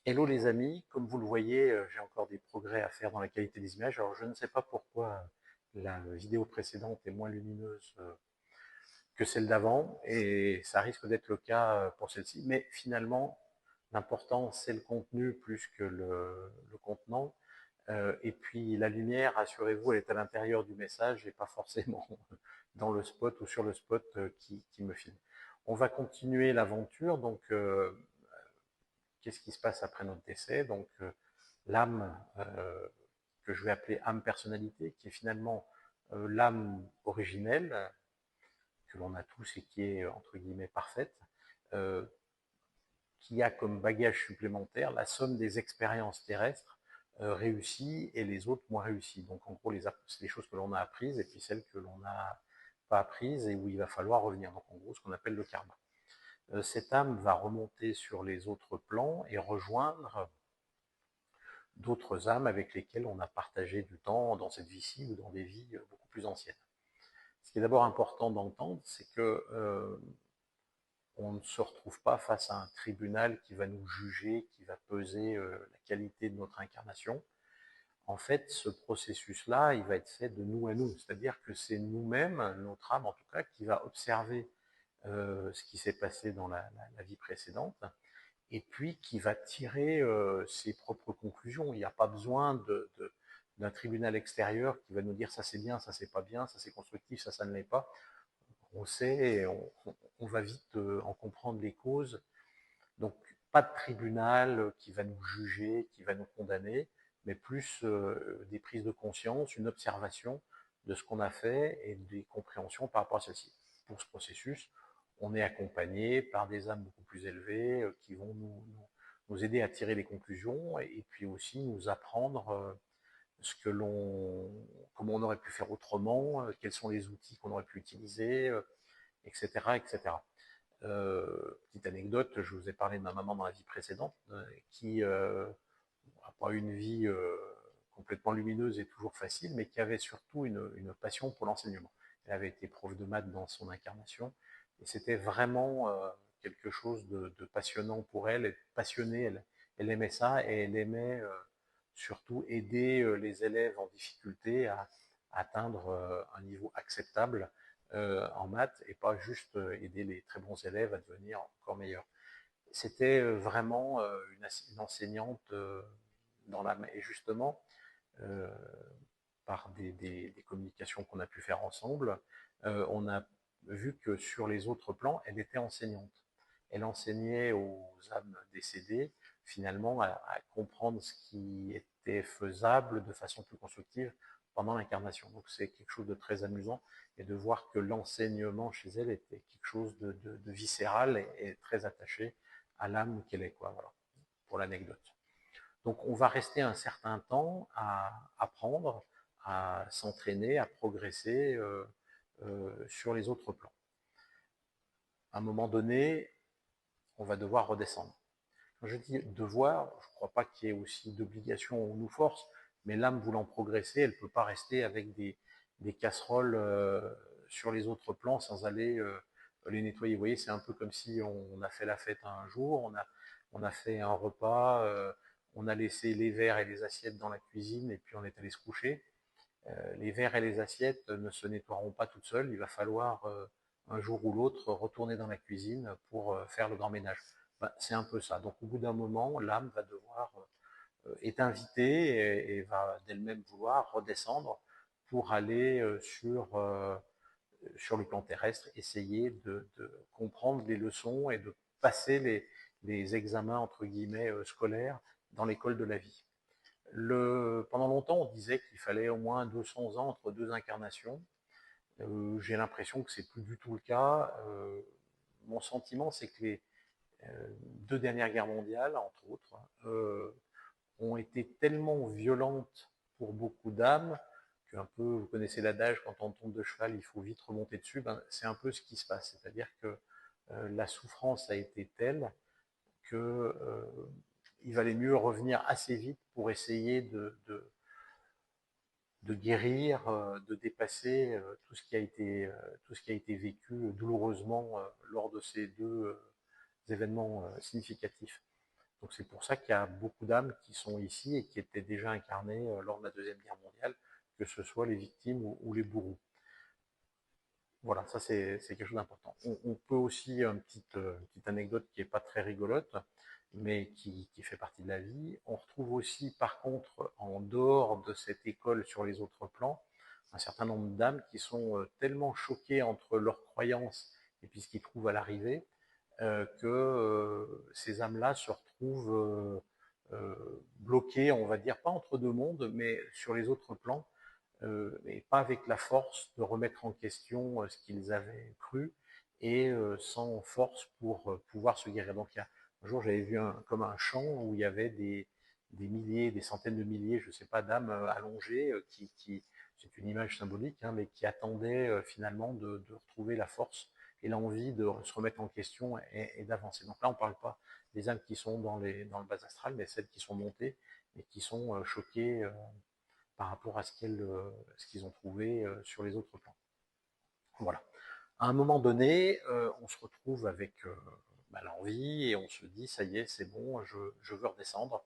Hello les amis, comme vous le voyez, j'ai encore des progrès à faire dans la qualité des images. Alors je ne sais pas pourquoi la vidéo précédente est moins lumineuse que celle d'avant, et ça risque d'être le cas pour celle-ci. Mais finalement, l'important c'est le contenu plus que le contenant. Et puis la lumière, rassurez-vous, elle est à l'intérieur du message et pas forcément dans le spot ou sur le spot qui me filme. On va continuer l'aventure, donc qu'est-ce qui se passe après notre décès. Donc l'âme, que je vais appeler âme personnalité, qui est finalement l'âme originelle, que l'on a tous et qui est entre guillemets parfaite, euh, qui a comme bagage supplémentaire la somme des expériences terrestres réussies et les autres moins réussies. Donc en gros, les choses que l'on a apprises et puis celles que l'on n'a pas apprises et où il va falloir revenir. Donc en gros, ce qu'on appelle le karma. Cette âme va remonter sur les autres plans et rejoindre d'autres âmes avec lesquelles on a partagé du temps dans cette vie-ci ou dans des vies beaucoup plus anciennes. Ce qui est d'abord important d'entendre, c'est que on ne se retrouve pas face à un tribunal qui va nous juger, qui va peser la qualité de notre incarnation. En fait, ce processus-là, il va être fait de nous à nous, c'est-à-dire que c'est nous-mêmes, notre âme en tout cas, qui va observer ce qui s'est passé dans la vie précédente, et puis qui va tirer ses propres conclusions. Il n'y a pas besoin d'un tribunal extérieur qui va nous dire ça c'est bien, ça c'est pas bien, ça c'est constructif, ça ne l'est pas. On sait, et on va vite en comprendre les causes. Donc pas de tribunal qui va nous juger, qui va nous condamner, mais plus des prises de conscience, une observation de ce qu'on a fait et des compréhensions par rapport à ceci. Pour ce processus, on est accompagné par des âmes beaucoup plus élevées qui vont nous aider à tirer les conclusions et puis aussi nous apprendre ce que comment on aurait pu faire autrement, quels sont les outils qu'on aurait pu utiliser, etc., etc. Petite anecdote, je vous ai parlé de ma maman dans la vie précédente, qui n'a pas une vie complètement lumineuse et toujours facile, mais qui avait surtout une passion pour l'enseignement. Elle avait été prof de maths dans son incarnation, et c'était vraiment quelque chose de passionnant pour elle, elle passionnée, elle aimait ça, et elle aimait surtout aider les élèves en difficulté à atteindre un niveau acceptable en maths, et pas juste aider les très bons élèves à devenir encore meilleurs. C'était vraiment une enseignante dans la et justement euh, par des communications qu'on a pu faire ensemble, on a vu que sur les autres plans, elle était enseignante. Elle enseignait aux âmes décédées finalement à comprendre ce qui était faisable de façon plus constructive pendant l'incarnation. Donc c'est quelque chose de très amusant, et de voir que l'enseignement chez elle était quelque chose de viscéral et très attaché à l'âme qu'elle est, quoi. Voilà, pour l'anecdote. Donc on va rester un certain temps à apprendre, à s'entraîner, à progresser sur les autres plans. À un moment donné, on va devoir redescendre. Quand je dis devoir, je ne crois pas qu'il y ait aussi d'obligation ou nous force, mais l'âme voulant progresser, elle ne peut pas rester avec des casseroles sur les autres plans sans aller les nettoyer. Vous voyez, c'est un peu comme si on a fait la fête un jour, on a fait un repas, on a laissé les verres et les assiettes dans la cuisine et puis on est allé se coucher. Les verres et les assiettes ne se nettoieront pas toutes seules, il va falloir un jour ou l'autre retourner dans la cuisine pour faire le grand ménage. Ben, c'est un peu ça. Donc au bout d'un moment, l'âme va devoir est invitée et va d'elle-même vouloir redescendre pour aller sur le plan terrestre, essayer de comprendre les leçons et de passer les examens entre guillemets scolaires dans l'école de la vie. Pendant longtemps, on disait qu'il fallait au moins 200 ans entre deux incarnations. J'ai l'impression que c'est plus du tout le cas. Mon sentiment, c'est que les deux dernières guerres mondiales, entre autres, ont été tellement violentes pour beaucoup d'âmes qu'un peu, vous connaissez l'adage, quand on tombe de cheval, il faut vite remonter dessus. Ben, c'est un peu ce qui se passe. C'est-à-dire que la souffrance a été telle que il valait mieux revenir assez vite pour essayer de guérir, de dépasser tout ce qui a été vécu douloureusement lors de ces deux événements significatifs. Donc c'est pour ça qu'il y a beaucoup d'âmes qui sont ici et qui étaient déjà incarnées lors de la Deuxième Guerre mondiale, que ce soit les victimes ou les bourreaux. Voilà, ça c'est quelque chose d'important. On peut aussi, une petite anecdote qui n'est pas très rigolote, mais qui fait partie de la vie. On retrouve aussi, par contre, en dehors de cette école sur les autres plans, un certain nombre d'âmes qui sont tellement choquées entre leurs croyances et puis ce qu'ils trouvent à l'arrivée, que ces âmes-là se retrouvent bloquées, on va dire, pas entre deux mondes, mais sur les autres plans, et pas avec la force de remettre en question ce qu'ils avaient cru, et sans force pour pouvoir se guérir. Donc un jour j'avais vu comme un champ où il y avait des milliers, des centaines de milliers, je ne sais pas, d'âmes allongées, c'est une image symbolique, hein, mais qui attendaient finalement de retrouver la force et l'envie de se remettre en question et d'avancer. Donc là, on ne parle pas des âmes qui sont dans le bas astral, mais celles qui sont montées et qui sont choquées par rapport à ce qu'ils ont trouvé sur les autres plans. Voilà. À un moment donné, on se retrouve avec l'envie et on se dit, ça y est, c'est bon, je veux redescendre,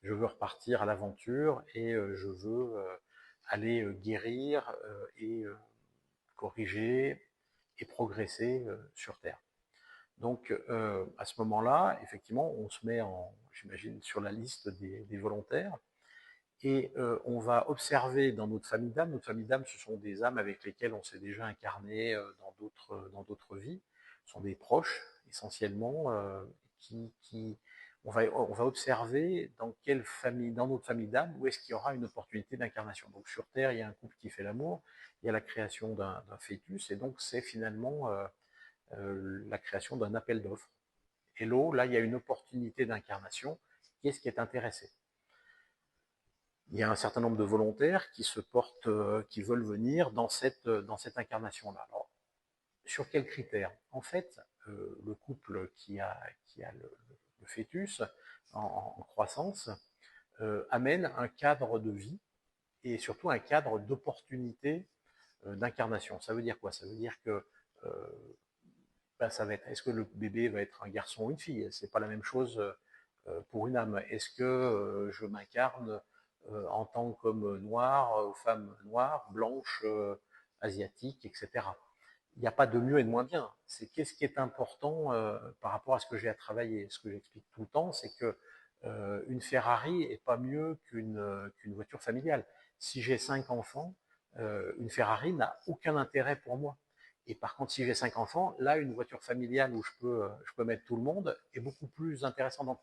je veux repartir à l'aventure et je veux aller guérir et corriger et progresser sur Terre. Donc à ce moment-là, effectivement, on se met j'imagine, sur la liste des volontaires. Et on va observer dans notre famille d'âmes, ce sont des âmes avec lesquelles on s'est déjà incarné dans d'autres vies, ce sont des proches essentiellement, on va observer dans quelle famille, dans notre famille d'âmes, où est-ce qu'il y aura une opportunité d'incarnation. Donc sur Terre, il y a un couple qui fait l'amour, il y a la création d'un fœtus, et donc c'est finalement la création d'un appel d'offres. Hello, là il y a une opportunité d'incarnation, qui est-ce qui est intéressé? Il y a un certain nombre de volontaires qui se portent, qui veulent venir dans cette incarnation-là. Alors, sur quels critères? En fait, le couple qui a le fœtus en croissance amène un cadre de vie et surtout un cadre d'opportunité d'incarnation. Ça veut dire quoi? Ça veut dire que ça va être, est-ce que le bébé va être un garçon ou une fille? C'est pas la même chose pour une âme. Est-ce que je m'incarne en tant qu'homme noir, femme noire, blanche, asiatique, etc. Il n'y a pas de mieux et de moins bien. C'est qu'est-ce qui est important par rapport à ce que j'ai à travailler. Ce que j'explique tout le temps, c'est que une Ferrari est pas mieux qu'une voiture familiale. Si j'ai 5 enfants, une Ferrari n'a aucun intérêt pour moi. Et par contre, si j'ai 5 enfants, là, une voiture familiale où je peux mettre tout le monde est beaucoup plus intéressante. Donc,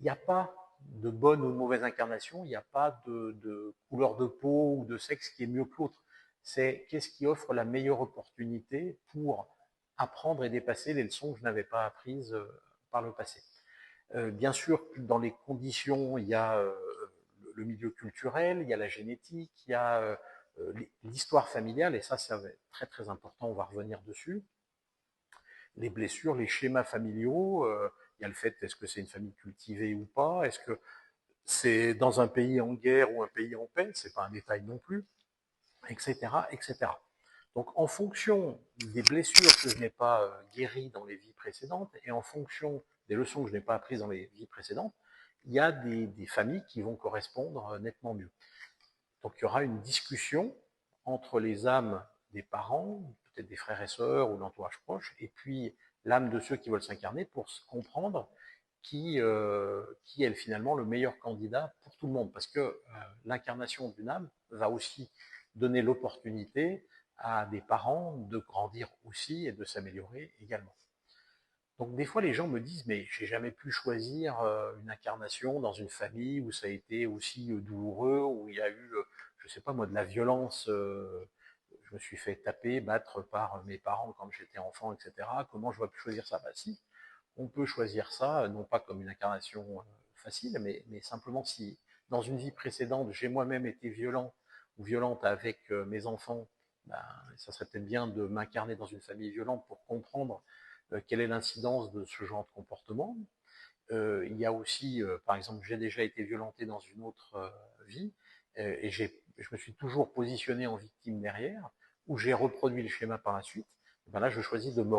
il n'y a pas de bonne ou de mauvaise incarnation, il n'y a pas de couleur de peau ou de sexe qui est mieux que l'autre. C'est qu'est-ce qui offre la meilleure opportunité pour apprendre et dépasser les leçons que je n'avais pas apprises par le passé. Bien sûr, dans les conditions, il y a le milieu culturel, il y a la génétique, il y a l'histoire familiale, et ça va être très très important, on va revenir dessus. Les blessures, les schémas familiaux, il y a le fait, est-ce que c'est une famille cultivée ou pas, est-ce que c'est dans un pays en guerre ou un pays en paix, c'est pas un détail non plus, etc., etc. Donc en fonction des blessures que je n'ai pas guéries dans les vies précédentes et en fonction des leçons que je n'ai pas apprises dans les vies précédentes, il y a des familles qui vont correspondre nettement mieux. Donc il y aura une discussion entre les âmes des parents, peut-être des frères et sœurs ou l'entourage proche, et puis l'âme de ceux qui veulent s'incarner pour comprendre qui est finalement le meilleur candidat pour tout le monde. Parce que l'incarnation d'une âme va aussi donner l'opportunité à des parents de grandir aussi et de s'améliorer également. Donc des fois les gens me disent mais j'ai jamais pu choisir une incarnation dans une famille où ça a été aussi douloureux, où il y a eu, je sais pas moi, de la violence, je me suis fait taper, battre par mes parents quand j'étais enfant, etc. Comment je vais choisir ça? Bah si, on peut choisir ça, non pas comme une incarnation facile, mais simplement si dans une vie précédente j'ai moi-même été violent ou violente avec mes enfants, ben, ça serait peut-être bien de m'incarner dans une famille violente pour comprendre quelle est l'incidence de ce genre de comportement. Il y a aussi, par exemple, j'ai déjà été violenté dans une autre vie et je me suis toujours positionné en victime derrière, où j'ai reproduit le schéma par la suite. Ben là, je choisis de me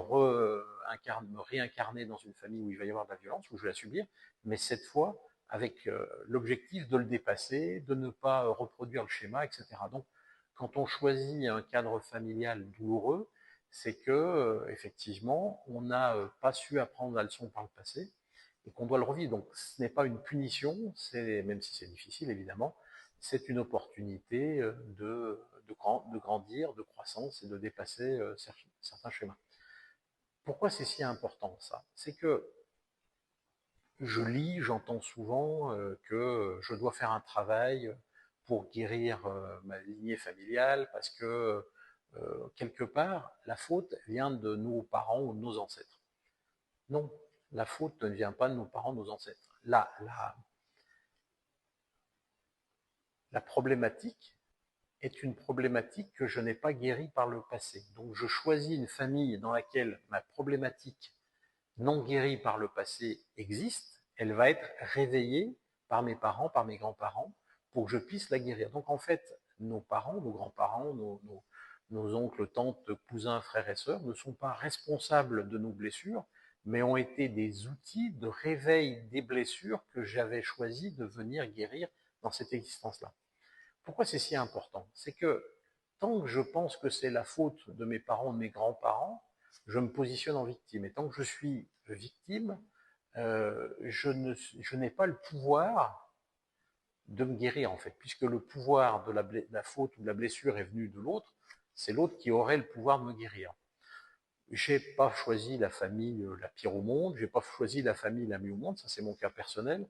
réincarner dans une famille où il va y avoir de la violence, où je vais la subir, mais cette fois avec l'objectif de le dépasser, de ne pas reproduire le schéma, etc. Donc, quand on choisit un cadre familial douloureux, c'est que effectivement, on n'a pas su apprendre la leçon par le passé et qu'on doit le revivre. Donc, ce n'est pas une punition, même si c'est difficile évidemment, c'est une opportunité de grandir, de croissance et de dépasser certains schémas. Pourquoi c'est si important ça? C'est que je lis, j'entends souvent que je dois faire un travail pour guérir ma lignée familiale parce que quelque part, la faute vient de nos parents ou de nos ancêtres. Non, la faute ne vient pas de nos parents, de nos ancêtres. La problématique est une problématique que je n'ai pas guérie par le passé. Donc je choisis une famille dans laquelle ma problématique non guérie par le passé existe, elle va être réveillée par mes parents, par mes grands-parents, pour que je puisse la guérir. Donc en fait, nos parents, nos grands-parents, nos oncles, tantes, cousins, frères et sœurs ne sont pas responsables de nos blessures, mais ont été des outils de réveil des blessures que j'avais choisi de venir guérir dans cette existence-là. Pourquoi c'est si important? C'est que tant que je pense que c'est la faute de mes parents, de mes grands-parents, je me positionne en victime. Et tant que je suis victime, je n'ai pas le pouvoir de me guérir, en fait, puisque le pouvoir de la faute ou de la blessure est venu de l'autre, c'est l'autre qui aurait le pouvoir de me guérir. J'ai pas choisi la famille la pire au monde, j'ai pas choisi la famille la mieux au monde, ça c'est mon cas personnel.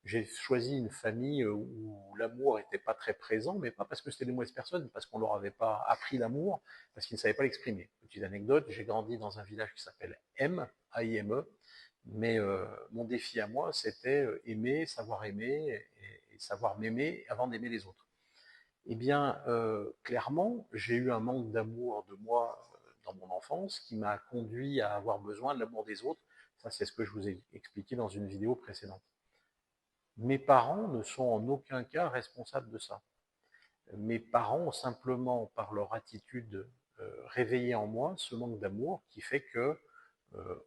J'ai choisi une famille où l'amour était pas très présent, mais pas parce que c'était des mauvaises personnes, parce qu'on leur avait pas appris l'amour, parce qu'ils ne savaient pas l'exprimer. Petite anecdote, j'ai grandi dans un village qui s'appelle M, A-I-M-E, mais mon défi à moi, c'était aimer et savoir m'aimer avant d'aimer les autres. Eh bien, clairement, j'ai eu un manque d'amour de moi dans mon enfance qui m'a conduit à avoir besoin de l'amour des autres. Ça, c'est ce que je vous ai expliqué dans une vidéo précédente. Mes parents ne sont en aucun cas responsables de ça. Mes parents ont simplement, par leur attitude, réveillé en moi ce manque d'amour qui fait que,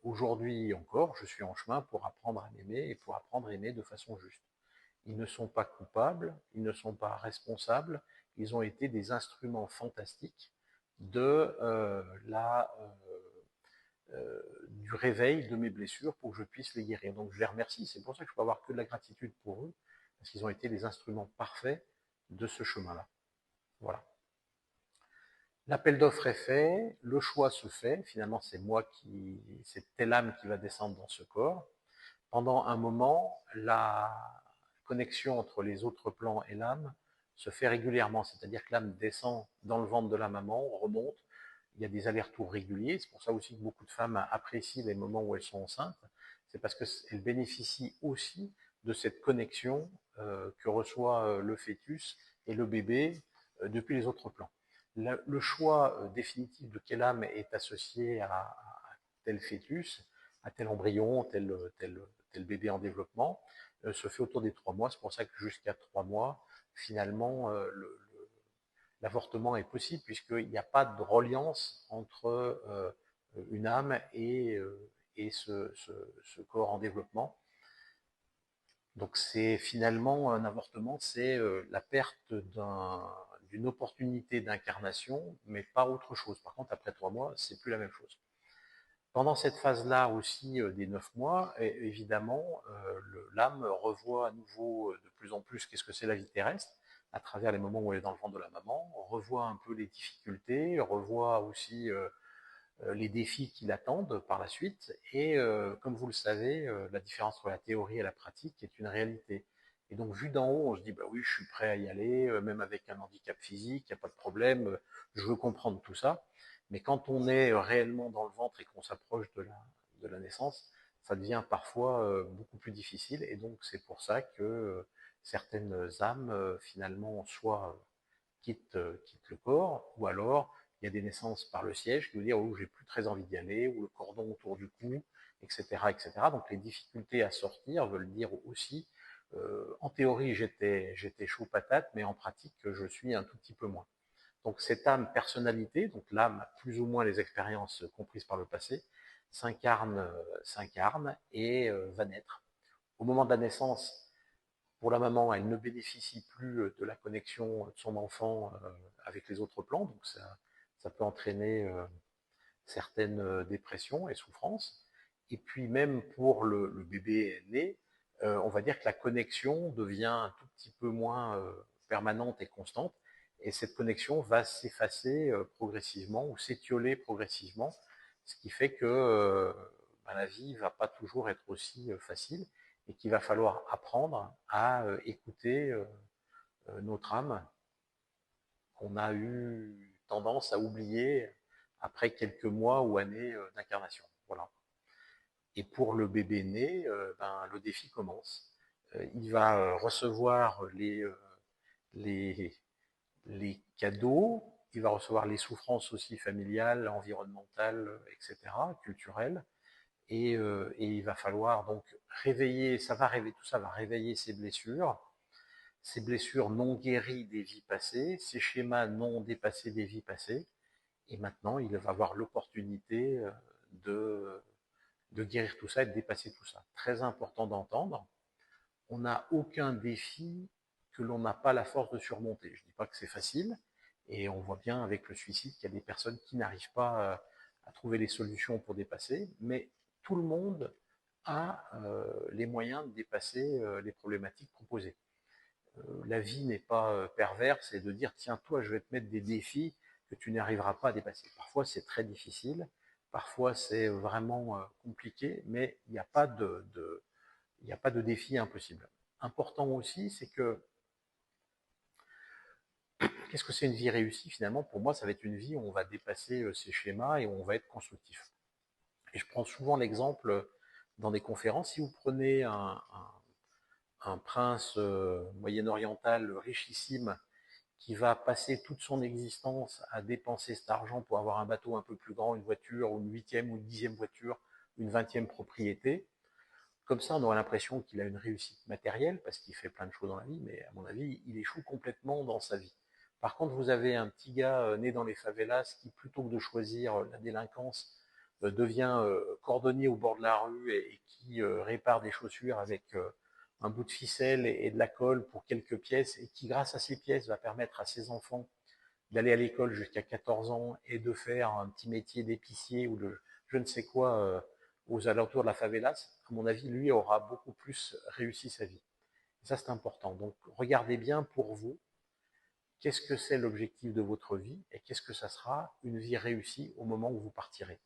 aujourd'hui encore, je suis en chemin pour apprendre à m'aimer et pour apprendre à aimer de façon juste. Ils ne sont pas coupables, ils ne sont pas responsables, ils ont été des instruments fantastiques de du réveil de mes blessures pour que je puisse les guérir. Donc je les remercie, c'est pour ça que je peux avoir que de la gratitude pour eux, parce qu'ils ont été des instruments parfaits de ce chemin-là. Voilà. L'appel d'offres est fait, le choix se fait, finalement c'est telle âme qui va descendre dans ce corps. Pendant un moment, la connexion entre les autres plans et l'âme se fait régulièrement, c'est-à-dire que l'âme descend dans le ventre de la maman, remonte, il y a des allers-retours réguliers, c'est pour ça aussi que beaucoup de femmes apprécient les moments où elles sont enceintes, c'est parce qu'elles bénéficient aussi de cette connexion que reçoit le fœtus et le bébé depuis les autres plans. Le choix définitif de quelle âme est associée à tel fœtus, à tel embryon, tel bébé en développement, se fait autour des 3 mois. C'est pour ça que jusqu'à 3 mois, finalement, l'avortement est possible, puisqu'il n'y a pas de reliance entre une âme et ce corps en développement. Donc c'est finalement un avortement, c'est la perte d'une opportunité d'incarnation, mais pas autre chose. Par contre, après 3 mois, c'est plus la même chose. Pendant cette phase-là aussi des 9 mois, évidemment, l'âme revoit à nouveau de plus en plus qu'est-ce que c'est la vie terrestre, à travers les moments où elle est dans le ventre de la maman, revoit un peu les difficultés, revoit aussi les défis qui l'attendent par la suite. Et comme vous le savez, la différence entre la théorie et la pratique est une réalité. Et donc, vu d'en haut, on se dit, bah oui, je suis prêt à y aller, même avec un handicap physique, il n'y a pas de problème, je veux comprendre tout ça. Mais quand on est réellement dans le ventre et qu'on s'approche de la naissance, ça devient parfois beaucoup plus difficile. Et donc, c'est pour ça que certaines âmes, finalement, soit quittent le corps, ou alors il y a des naissances par le siège qui veut dire, oh, j'ai plus très envie d'y aller, ou le cordon autour du cou, etc., etc. Donc les difficultés à sortir veulent dire aussi, en théorie j'étais chaud patate, mais en pratique je suis un tout petit peu moins. Donc cette âme personnalité, donc l'âme a plus ou moins les expériences comprises par le passé, s'incarne et va naître. Au moment de la naissance, pour la maman, elle ne bénéficie plus de la connexion de son enfant avec les autres plans, donc ça peut entraîner certaines dépressions et souffrances. Et puis même pour le bébé né, on va dire que la connexion devient un tout petit peu moins permanente et constante, et cette connexion va s'effacer progressivement ou s'étioler progressivement, ce qui fait que la vie ne va pas toujours être aussi facile et qu'il va falloir apprendre à écouter notre âme qu'on a eu tendance à oublier après quelques mois ou années d'incarnation. Voilà. Et pour le bébé né, le défi commence. Il va recevoir les, les cadeaux, il va recevoir les souffrances aussi familiales, environnementales, etc., culturelles, et il va falloir donc réveiller, tout ça va réveiller ses blessures non guéries des vies passées, ces schémas non dépassés des vies passées, et maintenant il va avoir l'opportunité de, de guérir tout ça et de dépasser tout ça. Très important d'entendre, on n'a aucun défi que l'on n'a pas la force de surmonter. Je ne dis pas que c'est facile, et on voit bien avec le suicide qu'il y a des personnes qui n'arrivent pas à trouver les solutions pour dépasser, mais tout le monde a les moyens de dépasser les problématiques proposées. La vie n'est pas perverse et de dire tiens toi je vais te mettre des défis que tu n'arriveras pas à dépasser. Parfois c'est très difficile, parfois c'est vraiment compliqué, mais il n'y a pas il n'y a pas de défi impossible. Important aussi, c'est que qu'est-ce que c'est une vie réussie finalement? Pour moi, ça va être une vie où on va dépasser ces schémas et où on va être constructif. Et je prends souvent l'exemple dans des conférences, si vous prenez un prince moyen-oriental richissime qui va passer toute son existence à dépenser cet argent pour avoir un bateau un peu plus grand, une voiture, ou une 8e ou une 10e voiture, une 20e propriété. Comme ça, on aurait l'impression qu'il a une réussite matérielle, parce qu'il fait plein de choses dans la vie, mais à mon avis, il échoue complètement dans sa vie. Par contre, vous avez un petit gars né dans les favelas qui, plutôt que de choisir la délinquance, devient cordonnier au bord de la rue et qui répare des chaussures avec un bout de ficelle et de la colle pour quelques pièces, et qui, grâce à ces pièces, va permettre à ses enfants d'aller à l'école jusqu'à 14 ans et de faire un petit métier d'épicier ou de je ne sais quoi aux alentours de la favelas, à mon avis, lui aura beaucoup plus réussi sa vie. Et ça, c'est important. Donc, regardez bien pour vous, qu'est-ce que c'est l'objectif de votre vie et qu'est-ce que ça sera une vie réussie au moment où vous partirez.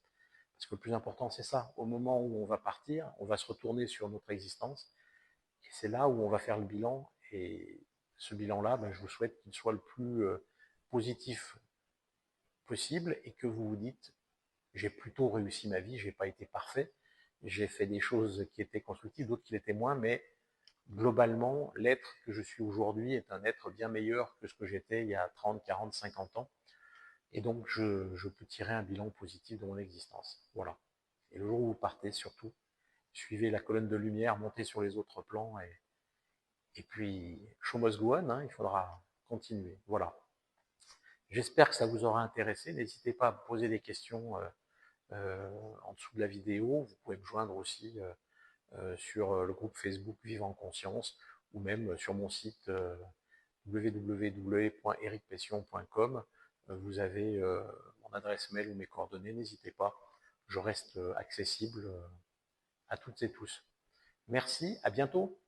Parce que le plus important, c'est ça. Au moment où on va partir, on va se retourner sur notre existence et c'est là où on va faire le bilan. Et ce bilan-là, je vous souhaite qu'il soit le plus positif possible et que vous vous dites j'ai plutôt réussi ma vie, j'ai pas été parfait, j'ai fait des choses qui étaient constructives, d'autres qui l'étaient moins, mais globalement, l'être que je suis aujourd'hui est un être bien meilleur que ce que j'étais il y a 30, 40, 50 ans. Et donc, je peux tirer un bilan positif de mon existence. Voilà. Et le jour où vous partez, surtout, suivez la colonne de lumière, montez sur les autres plans, et puis, show must go on, hein, il faudra continuer. Voilà. J'espère que ça vous aura intéressé. N'hésitez pas à me poser des questions en dessous de la vidéo. Vous pouvez me joindre aussi sur le groupe Facebook Vivre en Conscience ou même sur mon site www.ericpession.com. Vous avez mon adresse mail ou mes coordonnées, n'hésitez pas. Je reste accessible à toutes et tous. Merci, à bientôt.